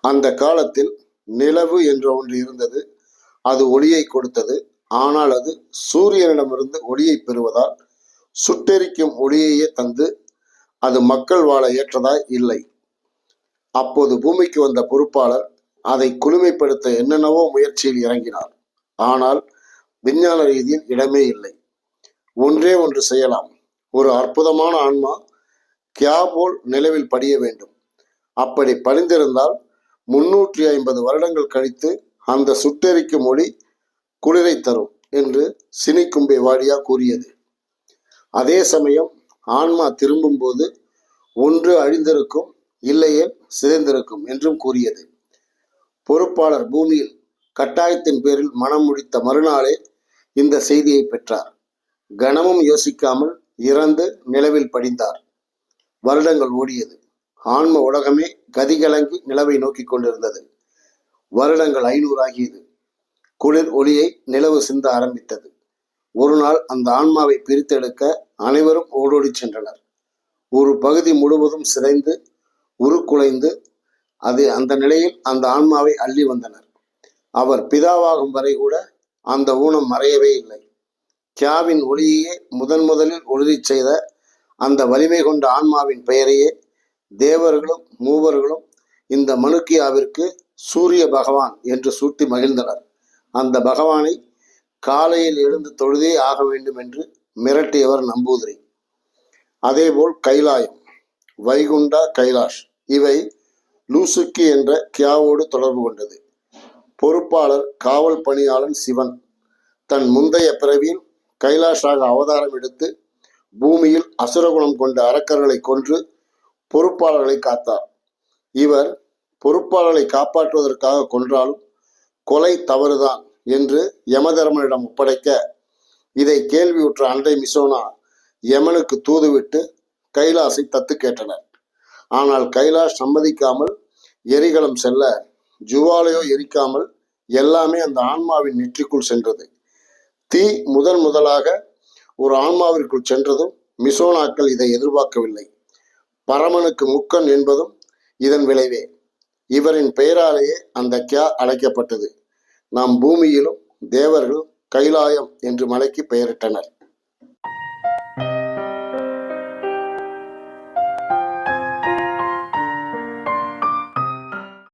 அந்த காலத்தில் நிலவு என்ற ஒன்று இருந்தது. அது ஒளியை கொடுத்தது. ஆனால் அது சூரியனிடமிருந்து ஒளியை பெறுவதால் சுட்டெரிக்கும் ஒளியையே தந்து அது மக்கள் வாழ ஏற்றதாய் இல்லை. அப்போது பூமிக்கு வந்த பொறுப்பாளர் அதை குளுமைப்படுத்த என்னென்னவோ முயற்சியில் இறங்கினார். ஆனால் விஞ்ஞான ரீதியில் இடமே இல்லை. ஒன்றே ஒன்று செய்யலாம். ஒரு அற்புதமான ஆன்மா கியா போல் நிலவில் படிய வேண்டும். அப்படி படிந்திருந்தால் 350 வருடங்கள் கழித்து அந்த சுட்டெரிக்கும் ஒளி குளிரை தரும் என்று சினிக்கும்பே வாடியா கூறியது. அதே சமயம் ஆன்மா திரும்பும் போது ஒன்று அழிந்திருக்கும், இல்லையே சிதைந்திருக்கும் என்றும் கூறியது. பொறுப்பாளர் பூமியில் கட்டாயத்தின் பேரில் மனம் முடித்த மறுநாளே இந்த செய்தியை பெற்றார். கனமும் யோசிக்காமல் இறந்து நிலவில் படிந்தார். வருடங்கள் ஓடியது. ஆன்ம உலகமே கதிகலங்கி நிலவை நோக்கி கொண்டிருந்தது. வருடங்கள் 500 ஆகியது. குளிர் ஒளியை நிலவு சிந்த ஆரம்பித்தது. ஒரு நாள் அந்த ஆன்மாவை பிரித்தெடுக்க அனைவரும் ஓடோடி சென்றனர். ஒரு பகுதி முழுவதும் சிதைந்து உருக்குலைந்து அந்த நிலையில் அந்த ஆன்மாவை அள்ளி வந்தனர். அவர் பிதாவாகும் வரை கூட அந்த ஊனம் மறையவே இல்லை. கியாவின் ஒளியையே முதலில் ஒளிரச் செய்த அந்த வலிமை கொண்ட ஆன்மாவின் பெயரையே தேவர்களும் மூவர்களும் இந்த மனுக்கியாவிற்கு சூரிய பகவான் என்று சூட்டி மகிழ்ந்தனர். அந்த பகவானை காலையில் எழுந்து தொழுதே ஆக வேண்டும் என்று மிரட்டியவர் நம்பூதிரி. அதேபோல் கைலாயம், வைகுண்டா, கைலாஷ் இவை லூசுக்கி என்ற கியாவோடு தொடர்பு கொண்டது. பொறுப்பாளர் காவல் பணியாளன் சிவன் தன் முந்தைய பிறவியில் கைலாஷாக அவதாரம் எடுத்து பூமியில் அசுரகுணம் கொண்ட அரக்கர்களை கொன்று பொறுப்பாளர்களை காத்தார். இவர் பொறுப்பாளர்களை காப்பாற்றுவதற்காக கொன்றாலும் கொலை தவறுதான் என்று யமதர்மனிடம் ஒப்படைக்க இதை கேள்வியுற்ற அண்டை மிசோனா யமனுக்கு தூதுவிட்டு கைலாசை தத்து கேட்டனர். ஆனால் கைலாஷ் சம்மதிக்காமல் எரிகலம் செல்ல ஜுவாலையோ எரிக்காமல் எல்லாமே அந்த ஆன்மாவின் நெற்றிக்குள் சென்றது. தீ முதலாக ஒரு ஆன்மாவிற்குள் சென்றதும் மிசோனாக்கள் இதை எதிர்பார்க்கவில்லை. பரமனுக்கு முக்கன் என்பதும் இதன் விளைவே. இவரின் பெயராலேயே அந்த கியா அழைக்கப்பட்டது. நாம் பூமியிலும் தேவர்கள் கைலாயம் என்று மலைக்கு பெயரிட்டனர்.